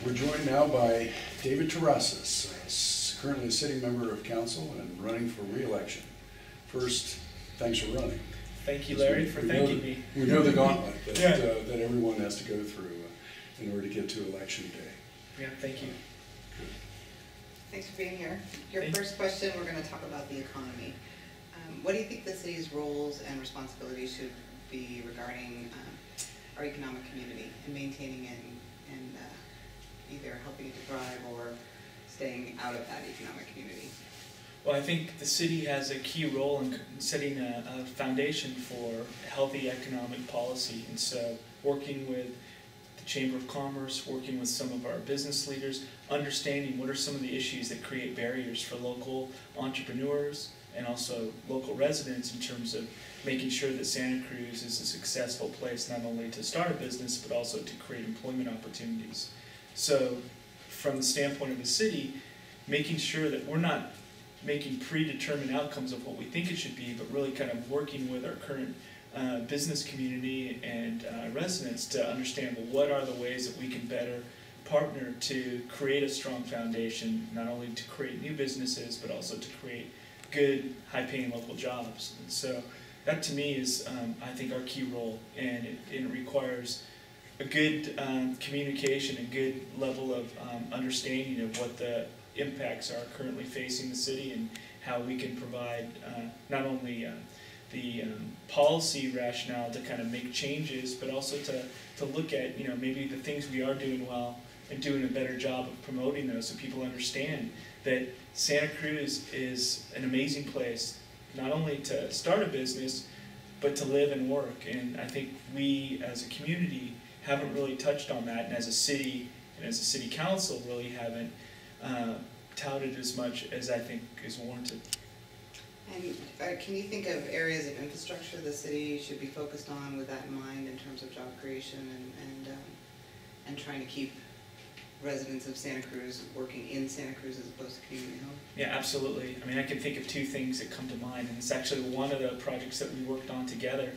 We're joined now by David Terrazas, currently a sitting member of council and running for re-election. First, thanks for running. Thank you, Larry, for thanking me. We know the gauntlet that everyone has to go through in order to get to election day. Yeah, thank you. Good. Thanks for being here. Your first question, we're going to talk about the economy. What do you think the city's roles and responsibilities should be regarding our economic community and maintaining it and either helping it to thrive or staying out of that economic community? Well, I think the city has a key role in setting a foundation for healthy economic policy, and so working with the Chamber of Commerce, working with some of our business leaders, understanding what are some of the issues that create barriers for local entrepreneurs and also local residents in terms of making sure that Santa Cruz is a successful place not only to start a business but also to create employment opportunities. So from the standpoint of the city, making sure that we're not making predetermined outcomes of what we think it should be, but really kind of working with our current business community and residents to understand, well, what are the ways that we can better partner to create a strong foundation, not only to create new businesses, but also to create good, high-paying local jobs. And so that to me is, I think, our key role, and it requires a good communication, a good level of understanding of what the impacts are currently facing the city and how we can provide not only the policy rationale to kind of make changes, but also to look at, you know, maybe the things we are doing well and doing a better job of promoting those so people understand that Santa Cruz is an amazing place, not only to start a business, but to live and work. And I think we as a community haven't really touched on that, and as a city and as a city council really haven't touted as much as I think is warranted. And can you think of areas of infrastructure the city should be focused on with that in mind in terms of job creation and trying to keep residents of Santa Cruz working in Santa Cruz as opposed to community home? Yeah, absolutely. I mean, I can think of two things that come to mind, and it's actually one of the projects that we worked on together.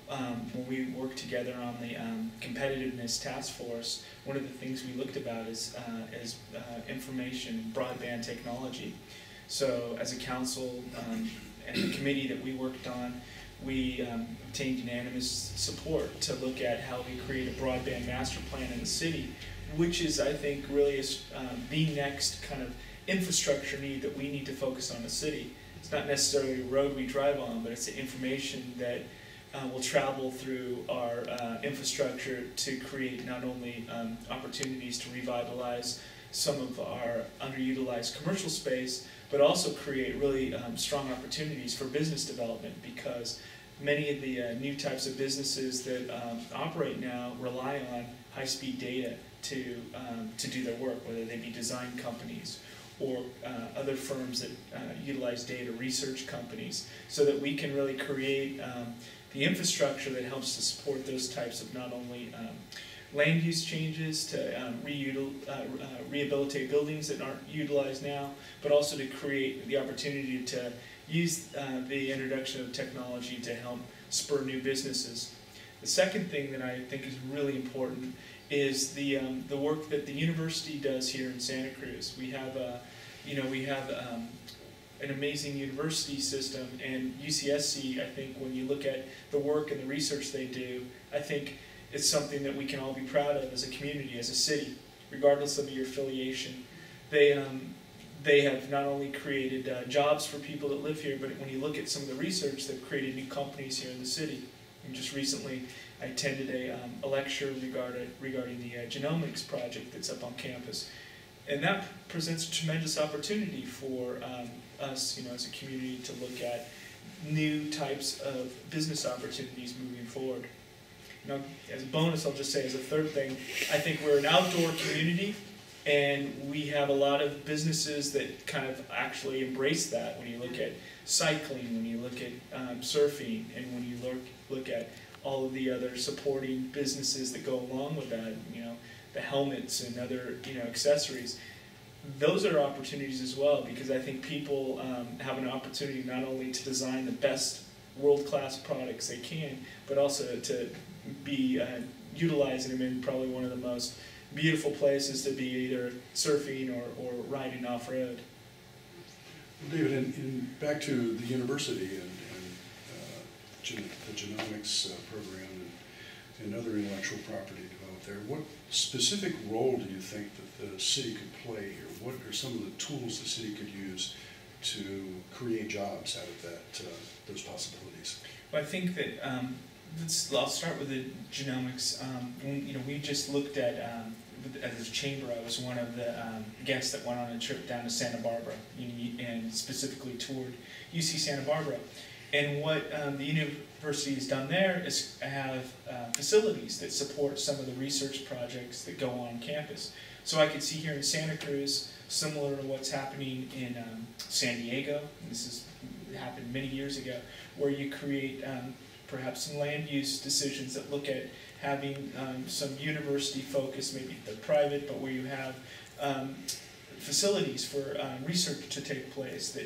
When we worked together on the competitiveness task force, one of the things we looked about is information, broadband technology. So as a council and the committee that we worked on, we obtained unanimous support to look at how we create a broadband master plan in the city, which is, I think, really the next kind of infrastructure need that we need to focus on the city. It's not necessarily a road we drive on, but it's the information that will travel through our infrastructure to create not only opportunities to revitalize some of our underutilized commercial space, but also create really strong opportunities for business development, because many of the new types of businesses that operate now rely on high-speed data to do their work, whether they be design companies or other firms that utilize data, research companies, so that we can really create the infrastructure that helps to support those types of not only land use changes to rehabilitate buildings that aren't utilized now, but also to create the opportunity to use the introduction of technology to help spur new businesses. The second thing that I think is really important is the work that the university does here in Santa Cruz. We have an amazing university system, and UCSC, I think when you look at the work and the research they do, I think it's something that we can all be proud of as a community, as a city, regardless of your affiliation. They have not only created jobs for people that live here, but when you look at some of the research, they've created new companies here in the city. And just recently, I attended a lecture regarding the genomics project that's up on campus. And that presents a tremendous opportunity for us, as a community, to look at new types of business opportunities moving forward. Now, as a bonus, I'll just say as a third thing, I think we're an outdoor community, and we have a lot of businesses that kind of actually embrace that. When you look at cycling, when you look at surfing, and when you look at all of the other supporting businesses that go along with that, the helmets and other accessories. Those are opportunities as well, because I think people have an opportunity not only to design the best world-class products they can, but also to be utilizing them in probably one of the most beautiful places to be either surfing or riding off-road. Well, David, back to the university and the genomics program and other intellectual property developed there, what specific role do you think that the city could play here? What are some of the tools the city could use to create jobs out of those possibilities? Well, I think that I'll start with the genomics. We just looked at as a chamber. I was one of the guests that went on a trip down to Santa Barbara and specifically toured UC Santa Barbara. And what the university has done there is have facilities that support some of the research projects that go on campus. So I could see here in Santa Cruz, similar to what's happening in San Diego, and this has happened many years ago, where you create perhaps some land use decisions that look at having some university focus, maybe they're private, but where you have facilities for research to take place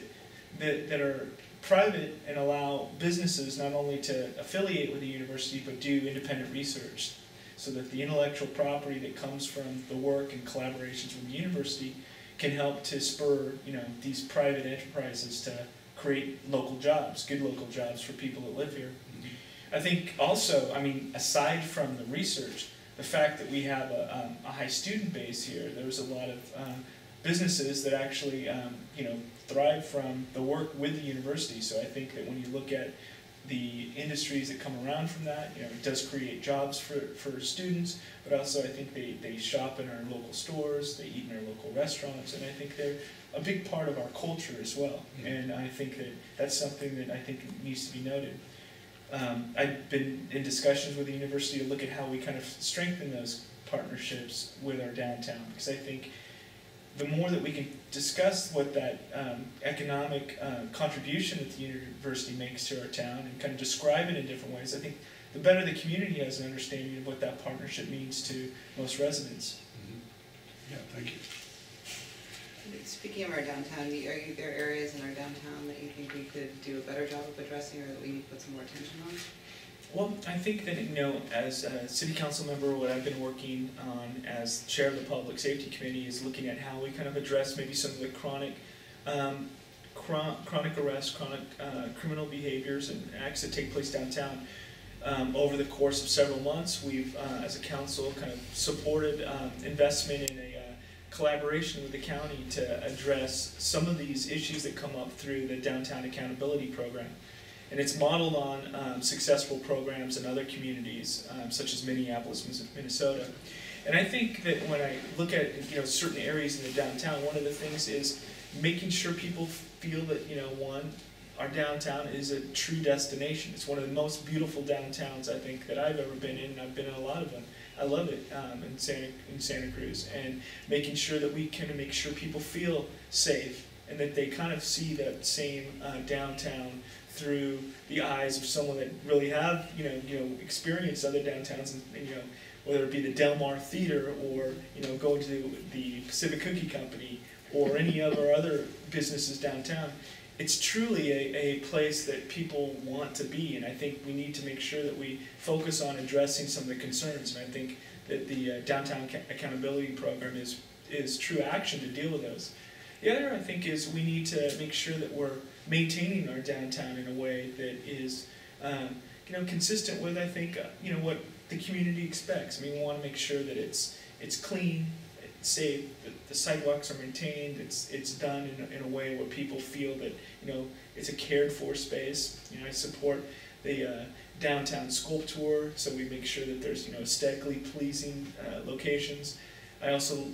that are private and allow businesses not only to affiliate with the university but do independent research, so that the intellectual property that comes from the work and collaborations with the university can help to spur these private enterprises to create local jobs, good local jobs for people that live here. I think also, aside from the research, the fact that we have a high student base here, there's a lot of businesses that actually thrive from the work with the university. So I think that when you look at the industries that come around from that, it does create jobs for students, but also I think they shop in our local stores, they eat in our local restaurants, and I think they're a big part of our culture as well. And I think that that's something that I think needs to be noted. I've been in discussions with the university to look at how we kind of strengthen those partnerships with our downtown, because I think the more that we can discuss what that economic contribution that the university makes to our town and kind of describe it in different ways, I think the better the community has an understanding of what that partnership means to most residents. Yeah, thank you. Speaking of our downtown, are there areas in our downtown that you think we could do a better job of addressing, or that we need to put some more attention on? Well, I think that, as a city council member, what I've been working on as chair of the Public Safety Committee is looking at how we kind of address maybe some of the chronic arrests, chronic criminal behaviors and acts that take place downtown. Over the course of several months, we've, as a council, kind of supported investment in a collaboration with the county to address some of these issues that come up through the Downtown Accountability Program. And it's modeled on successful programs in other communities, such as Minneapolis, Minnesota. And I think that when I look at certain areas in the downtown, one of the things is making sure people feel that one, our downtown is a true destination. It's one of the most beautiful downtowns I think that I've ever been in, and I've been in a lot of them. I love it in Santa Cruz, and making sure that we kind of make sure people feel safe and that they kind of see that same downtown through the eyes of someone that really have experienced other downtowns, and whether it be the Del Mar Theater or going to the Pacific Cookie Company or any of our other businesses downtown. It's truly a place that people want to be, and I think we need to make sure that we focus on addressing some of the concerns, and I think that the Downtown Accountability Program is true action to deal with those. The other, I think, is we need to make sure that we're maintaining our downtown in a way that is consistent with, I think, what the community expects. We want to make sure that it's clean, it's safe, that the sidewalks are maintained, it's done in a way where people feel that it's a cared for space. I support the downtown sculpture, so we make sure that there's aesthetically pleasing locations. I also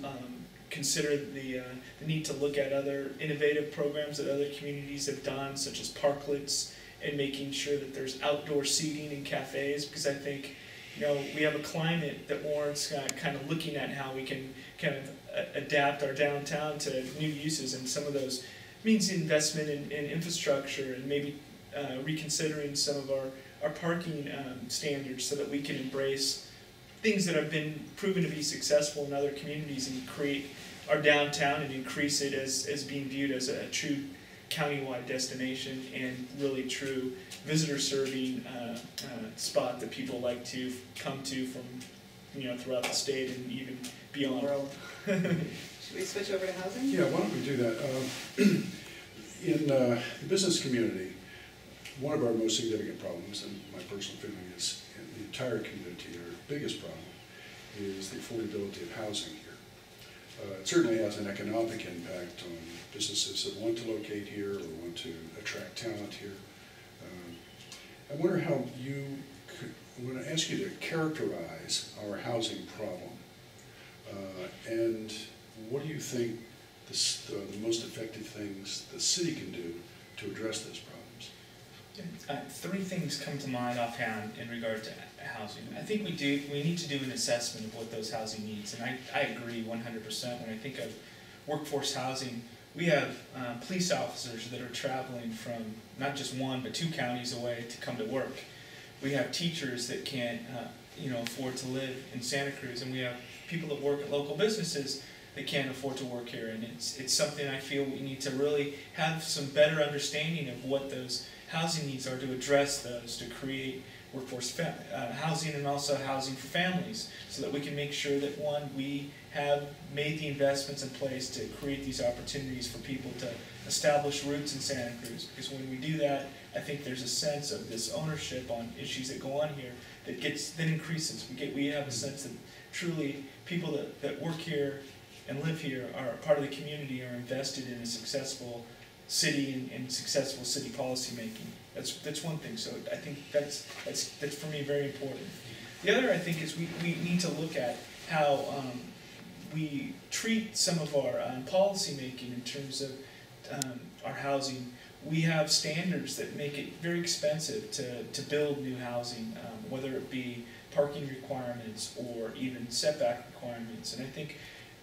consider the need to look at other innovative programs that other communities have done, such as parklets, and making sure that there's outdoor seating in cafes, because I think we have a climate that warrants kind of looking at how we can kind of adapt our downtown to new uses, and some of those means investment in infrastructure and maybe reconsidering some of our parking standards so that we can embrace things that have been proven to be successful in other communities and create our downtown and increase it as being viewed as a true countywide destination and really true visitor serving spot that people like to come to from throughout the state and even beyond. World. Should we switch over to housing? Yeah, why don't we do that? In the business community, one of our most significant problems, and my personal feeling is in the entire community, our biggest problem is the affordability of housing here. It certainly has an economic impact on businesses that want to locate here or want to attract talent here. I wonder how I'm going to ask you to characterize our housing problem. And what do you think the most effective things the city can do to address those problems? Three things come to mind offhand in regard to housing. I think we need to do an assessment of what those housing needs, and I agree 100%. When I think of workforce housing, we have police officers that are traveling from not just one but 2 counties away to come to work. We have teachers that can't afford to live in Santa Cruz, and we have people that work at local businesses that can't afford to work here. And it's something I feel we need to really have some better understanding of what those housing needs are to address those, to create workforce housing and also housing for families, so that we can make sure that, one, we have made the investments in place to create these opportunities for people to establish roots in Santa Cruz. Because when we do that, I think there's a sense of this ownership on issues that go on here that increases. We have a sense that truly people that work here and live here are part of the community, are invested in a successful city and successful city policy making. That's one thing. So I think that's for me very important. The other, I think, is we need to look at how we treat some of our policy making in terms of our housing. We have standards that make it very expensive to build new housing, whether it be parking requirements or even setback requirements. And I think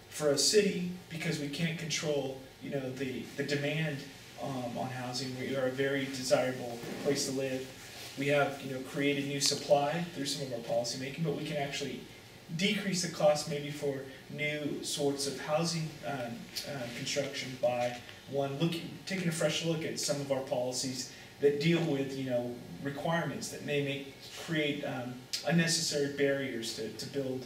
for a city, because we can't control the demand on housing, we are a very desirable place to live. We have created new supply through some of our policy making, but we can actually decrease the cost maybe for new sorts of housing construction by taking a fresh look at some of our policies that deal with requirements that may create unnecessary barriers to build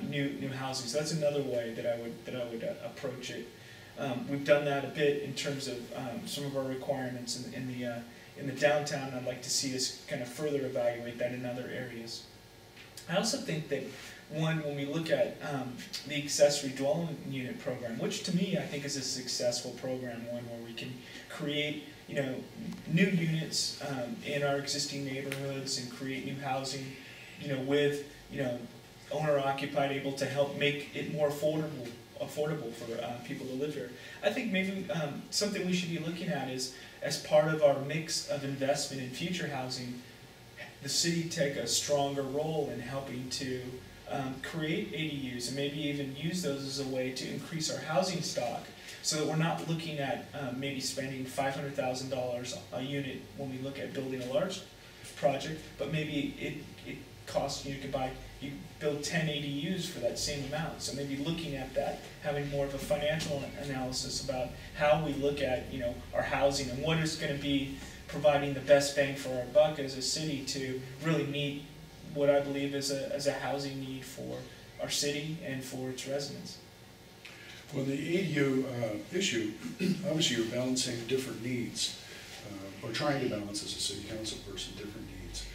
new housing. So that's another way that I would approach it. We've done that a bit in terms of some of our requirements in the downtown. I'd like to see us kind of further evaluate that in other areas. I also think that when we look at the accessory dwelling unit program, which to me I think is a successful program, one where we can create new units in our existing neighborhoods and create new housing, with owner occupied, able to help make it more affordable for people to live here. I think maybe something we should be looking at is, as part of our mix of investment in future housing, the city take a stronger role in helping to create ADUs and maybe even use those as a way to increase our housing stock, so that we're not looking at maybe spending $500,000 a unit when we look at building a large project, but maybe it costs you build 10 ADUs for that same amount. So maybe looking at that, having more of a financial analysis about how we look at our housing and what is going to be providing the best bang for our buck as a city to really meet what I believe is a housing need for our city and for its residents. Well, the ADU issue, obviously you're balancing different needs, or trying to balance as a city council person different needs.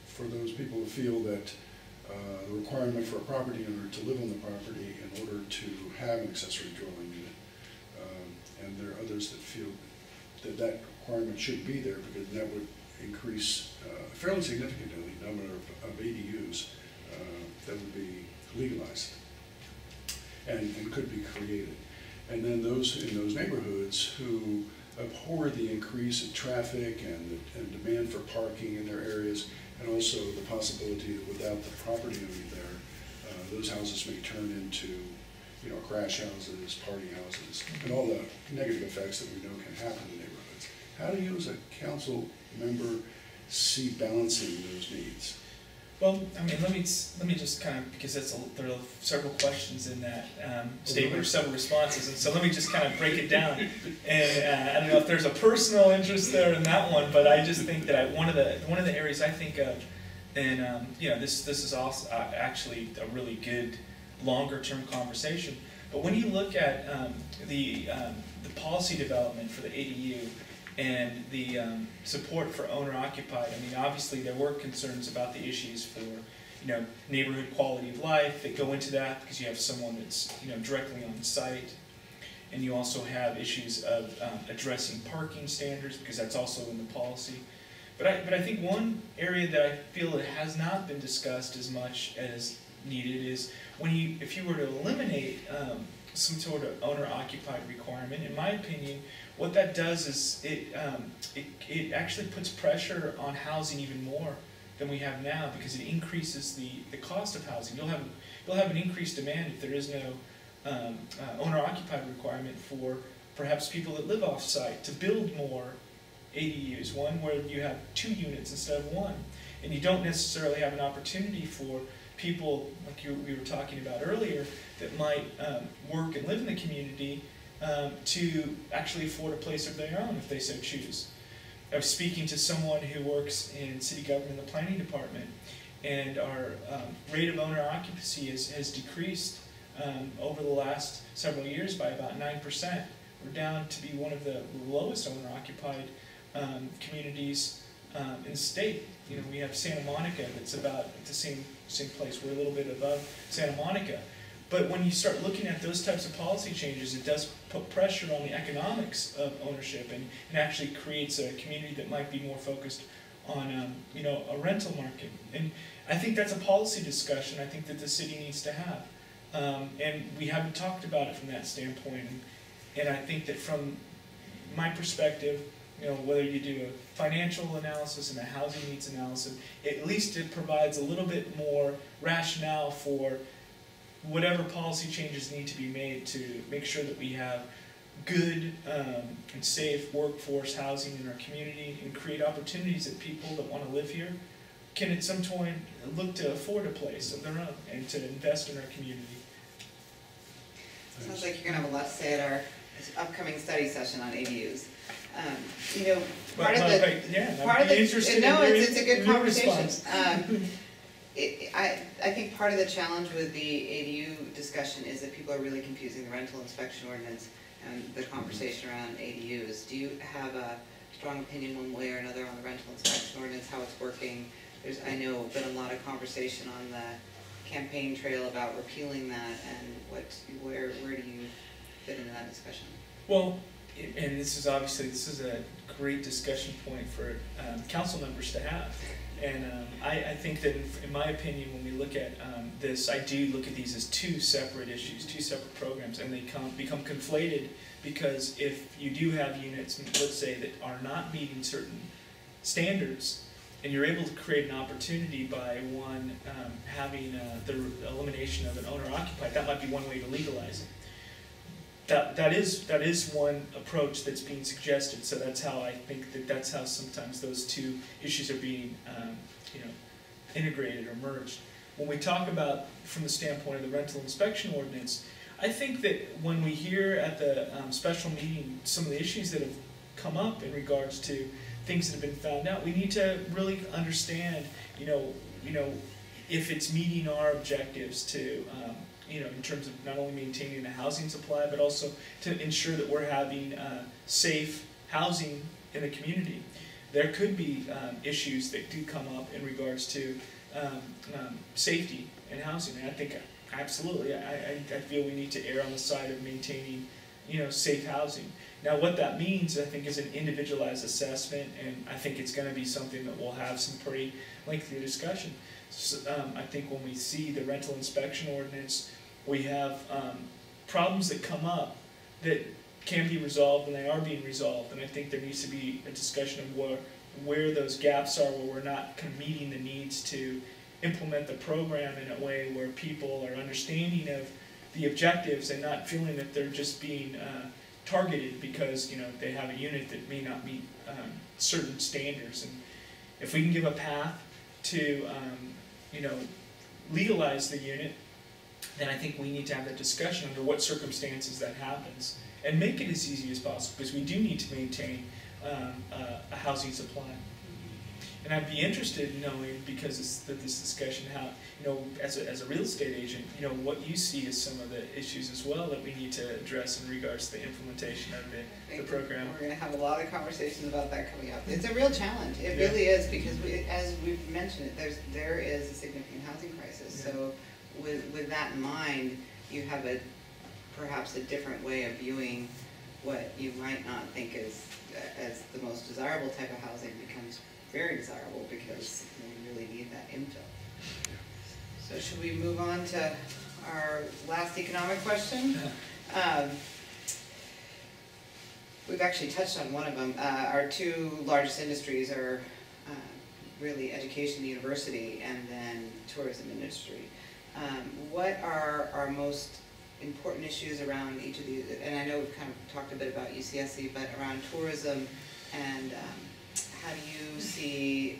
For those people who feel that the requirement for a property owner to live on the property in order to have an accessory dwelling unit, and there are others that feel that requirement should be there, because that would increase fairly significantly the number of ADUs that would be legalized and could be created. And then those in those neighborhoods who abhor the increase in traffic and demand for parking in their areas, and also the possibility that without the property owner there, those houses may turn into crash houses, party houses, and all the negative effects that we know can happen in neighborhoods. How do you as a council member see balancing those needs? Well, I mean, let me just kind of, because there are several questions in that statement, or several responses, and so let me just kind of break it down. And I don't know if there's a personal interest there in that one, but I just think that one of the areas I think of And this is also actually a really good longer-term conversation. But when you look at the policy development for the ADU and the support for owner-occupied, I mean, obviously there were concerns about the issues for neighborhood quality of life that go into that, because you have someone that's directly on site, and you also have issues of addressing parking standards, because that's also in the policy. But I think one area that I feel it has not been discussed as much as needed is if you were to eliminate some sort of owner-occupied requirement. In my opinion, what that does is it actually puts pressure on housing even more than we have now, because it increases the cost of housing. You'll have an increased demand if there is no owner-occupied requirement for perhaps people that live off-site to build more ADUs, one where you have 2 units instead of 1, and you don't necessarily have an opportunity for people like we were talking about earlier that might work and live in the community to actually afford a place of their own if they so choose. I was speaking to someone who works in city government, the planning department, and our rate of owner occupancy has decreased over the last several years by about 9%. We're down to be one of the lowest owner occupied communities in the state. We have Santa Monica that's about at the same place. We're a little bit above Santa Monica. But when you start looking at those types of policy changes, it does put pressure on the economics of ownership, and it actually creates a community that might be more focused on a rental market. And I think that's a policy discussion I think that the city needs to have. And we haven't talked about it from that standpoint. And I think that from my perspective, whether you do a financial analysis and a housing needs analysis, at least it provides a little bit more rationale for whatever policy changes need to be made to make sure that we have good and safe workforce housing in our community, and create opportunities that people that want to live here can at some point look to afford a place of their own and to invest in our community. Sounds like you're going to have a lot to say at our upcoming study session on ADUs. It's a good conversation. I think part of the challenge with the ADU discussion is that people are really confusing the rental inspection ordinance and the conversation around ADUs. Do you have a strong opinion one way or another on the rental inspection ordinance, how it's working? There's, I know, been a lot of conversation on the campaign trail about repealing that, and where do you fit into that discussion? Well, and this is a great discussion point for council members to have. And I think that, in my opinion, when we look at this, I do look at these as 2 separate issues, 2 separate programs, and they become conflated, because if you do have units, let's say, that are not meeting certain standards, and you're able to create an opportunity by one having the elimination of an owner-occupied, that might be one way to legalize it. That is one approach that's being suggested. So that's how I think that's how sometimes those 2 issues are being integrated or merged. When we talk about from the standpoint of the rental inspection ordinance, I think that when we hear at the special meeting some of the issues that have come up in regards to things that have been found out, we need to really understand, if it's meeting our objectives to, in terms of not only maintaining the housing supply, but also to ensure that we're having safe housing in the community. There could be issues that do come up in regards to safety and housing, and I think absolutely, I feel we need to err on the side of maintaining, safe housing. Now, what that means, I think, is an individualized assessment, and I think it's going to be something that we'll have some pretty lengthy discussion. So, I think when we see the rental inspection ordinance, we have problems that come up that can be resolved, and they are being resolved. And I think there needs to be a discussion of where those gaps are, where we're not kind of meeting the needs to implement the program in a way where people are understanding of the objectives and not feeling that they're just being targeted because they have a unit that may not meet certain standards. And if we can give a path to legalize the unit, then I think we need to have that discussion under what circumstances that happens and make it as easy as possible, because we do need to maintain a housing supply. And I'd be interested in knowing, because of this discussion, how, as a real estate agent, what you see as some of the issues as well that we need to address in regards to the implementation of the program. We're going to have a lot of conversations about that coming up. It's a real challenge. It really is, because as we've mentioned, there is a significant housing crisis. Yeah. So with that in mind, you have perhaps a different way of viewing what you might not think is as the most desirable type of housing becomes very desirable, because we really need that infill. So should we move on to our last economic question? We've actually touched on one of them. Our two largest industries are really education, university, and then tourism industry. What are our most important issues around each of these? And I know we've kind of talked a bit about UCSC, but around tourism, and how do you see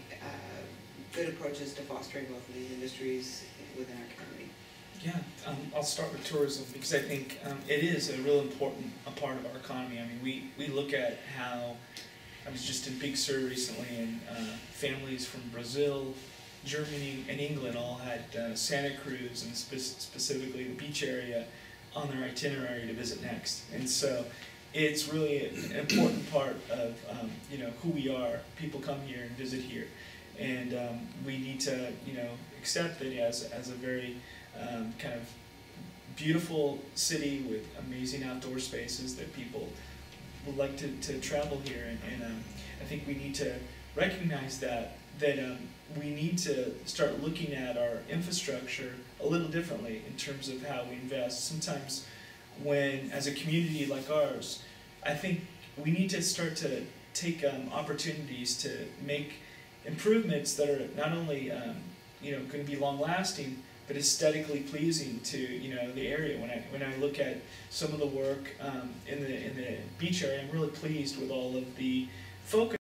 good approaches to fostering both of these industries within our community? Yeah, I'll start with tourism, because I think it is a real important part of our economy. I mean, we look at how, I was just in Big Sur recently, and families from Brazil, Germany, and England all had Santa Cruz, and specifically the beach area, on their itinerary to visit next. And so it's really an important part of who we are. People come here and visit here, and we need to accept it as a very kind of beautiful city with amazing outdoor spaces that people would like to travel here. And I think we need to recognize that we need to start looking at our infrastructure a little differently in terms of how we invest. Sometimes when, as a community like ours, I think we need to start to take opportunities to make improvements that are not only going to be long-lasting, but aesthetically pleasing to the area. When I look at some of the work in the beach area, I'm really pleased with all of the focus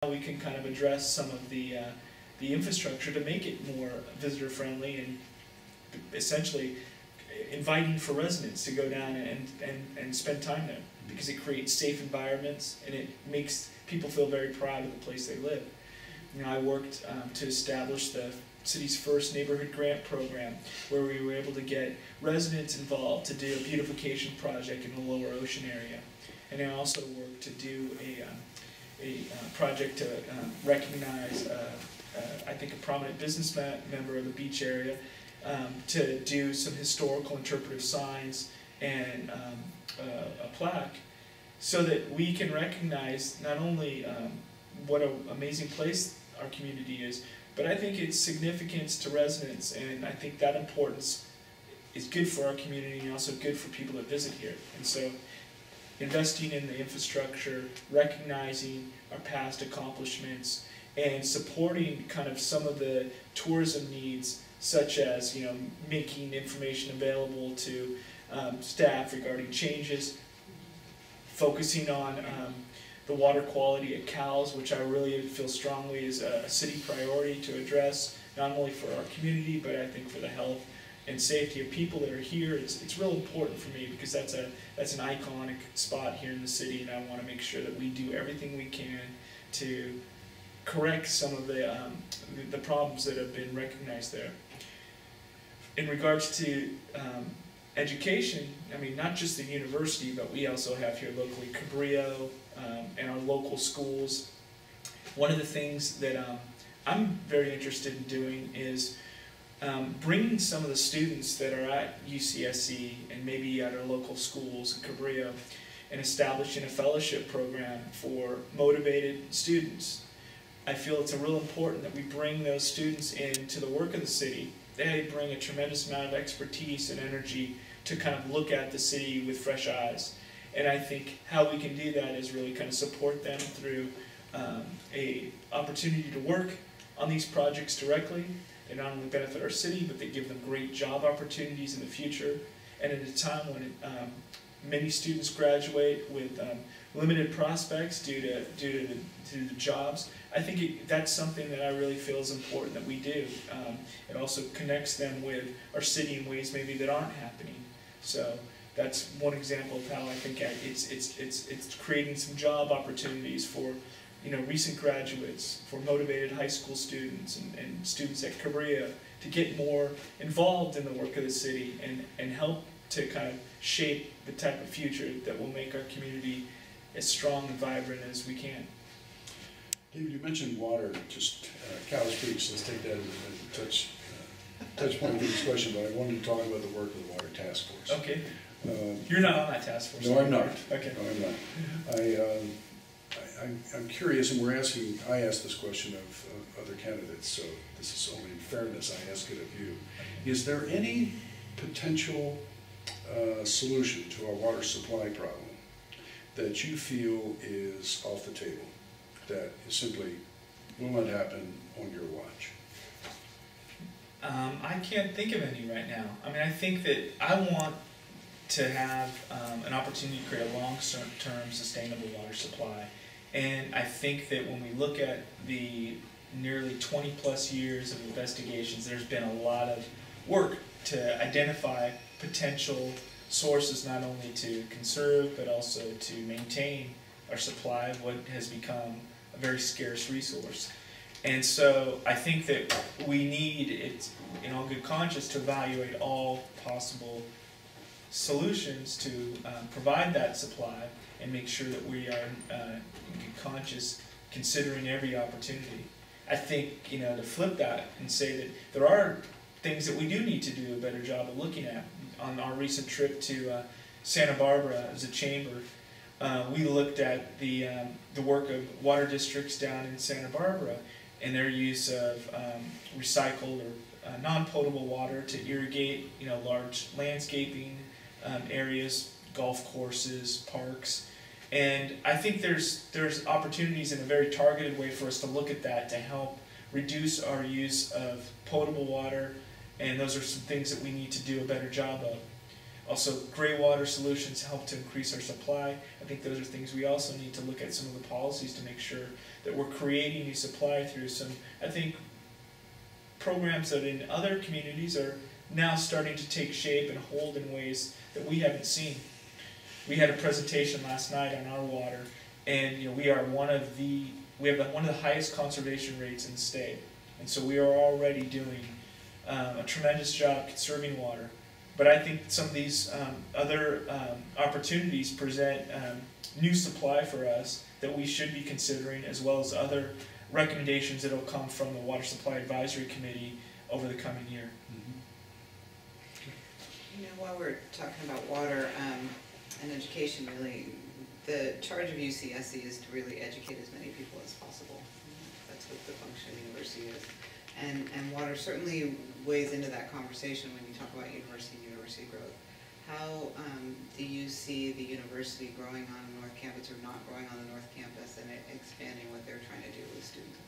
how we can kind of address some of the infrastructure to make it more visitor friendly, and essentially inviting for residents to go down and spend time there, because it creates safe environments and it makes people feel very proud of the place they live. I worked to establish the city's first neighborhood grant program, where we were able to get residents involved to do a beautification project in the lower ocean area. And I also worked to do a project to recognize, I think, a prominent business member of the beach area, to do some historical interpretive signs and a plaque, so that we can recognize not only what an amazing place our community is, but I think its significance to residents, and I think that importance is good for our community and also good for people that visit here. And so investing in the infrastructure, recognizing our past accomplishments, and supporting kind of some of the tourism needs, such as making information available to staff regarding changes, focusing on the water quality at Cowles, which I really feel strongly is a city priority to address, not only for our community, but I think for the health and safety of people that are here. It's real important for me, because that's an iconic spot here in the city, and I want to make sure that we do everything we can to correct some of the problems that have been recognized there. In regards to education, I mean, not just the university, but we also have here locally Cabrillo and our local schools. One of the things that I'm very interested in doing is bringing some of the students that are at UCSC and maybe at our local schools in Cabrillo, and establishing a fellowship program for motivated students. I feel it's real important that we bring those students into the work of the city. They bring a tremendous amount of expertise and energy to kind of look at the city with fresh eyes. And I think how we can do that is really kind of support them through a opportunity to work on these projects directly. They not only benefit our city, but they give them great job opportunities in the future. And at a time when many students graduate with limited prospects due to the jobs, I think that's something that I really feel is important that we do. It also connects them with our city in ways maybe that aren't happening. So that's one example of how I think it's creating some job opportunities for, you know, recent graduates, for motivated high school students and students at Korea to get more involved in the work of the city and help to kind of shape the type of future that will make our community as strong and vibrant as we can. David, you mentioned water, just Cows Creek, so let's take that as a touch point for this question, but I wanted to talk about the work of the Water Task Force. Okay. You're not on that task force. No, I'm not. Okay. No, I'm not. I'm curious, and I asked this question of other candidates, so this is only in fairness I ask it of you. Is there any potential solution to our water supply problem that you feel is off the table, that is simply will not happen on your watch? I can't think of any right now. I mean, I think that I want to have an opportunity to create a long-term sustainable water supply. And I think that when we look at the nearly 20 plus years of investigations, there's been a lot of work to identify potential sources, not only to conserve, but also to maintain our supply of what has become a very scarce resource. And so I think that we need, it, in all good conscience, to evaluate all possible solutions to provide that supply and make sure that we are in good conscience considering every opportunity. I think, you know, to flip that and say that there are things that we do need to do a better job of looking at. On our recent trip to Santa Barbara as a chamber, we looked at the work of water districts down in Santa Barbara and their use of recycled or non-potable water to irrigate, you know, large landscaping areas, golf courses, parks. And I think there's opportunities in a very targeted way for us to look at that to help reduce our use of potable water, and those are some things that we need to do a better job of. Also, gray water solutions help to increase our supply. I think those are things we also need to look at some of the policies to make sure that we're creating new supply through some, I think, programs that in other communities are now starting to take shape and hold in ways that we haven't seen. We had a presentation last night on our water, and you know, we have one of the highest conservation rates in the state, and so we are already doing a tremendous job conserving water. But I think some of these other opportunities present new supply for us that we should be considering, as well as other recommendations that will come from the Water Supply Advisory Committee over the coming year. You know, while we're talking about water and education, really, the charge of UCSC is to really educate as many people as possible. That's what the function of the university is. And water certainly weighs into that conversation when you talk about university growth. How do you see the university growing on the North Campus or not growing on the North Campus and expanding what they're trying to do with students?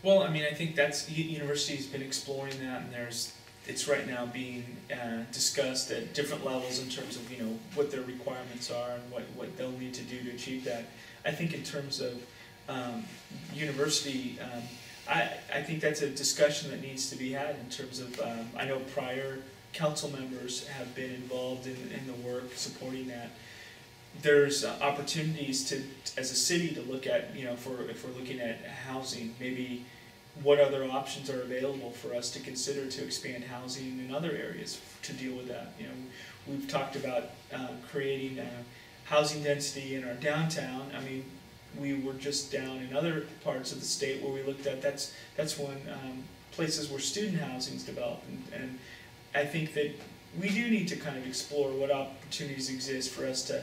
Well, I mean, I think that's, university's been exploring that, and it's right now being discussed at different levels in terms of, you know, what their requirements are and what they'll need to do to achieve that. I think in terms of university, I think that's a discussion that needs to be had in terms of, I know prior council members have been involved in the work supporting that. There's opportunities to, as a city, to look at, you know, if we're looking at housing, maybe what other options are available for us to consider to expand housing in other areas to deal with that. You know, we've talked about creating housing density in our downtown. I mean, we were just down in other parts of the state where we looked at, that's one places where student housing is developed, and I think that we do need to kind of explore what opportunities exist for us to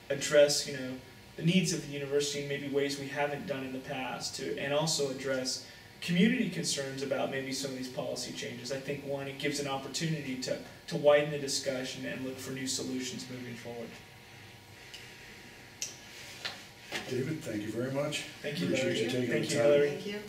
address, you know, the needs of the university in maybe ways we haven't done in the past, and also address community concerns about maybe some of these policy changes. I think, one, it gives an opportunity to widen the discussion and look for new solutions moving forward. David, thank you very much. Thank you, Appreciate Larry. you taking Thank the you, time. Hillary. Thank you.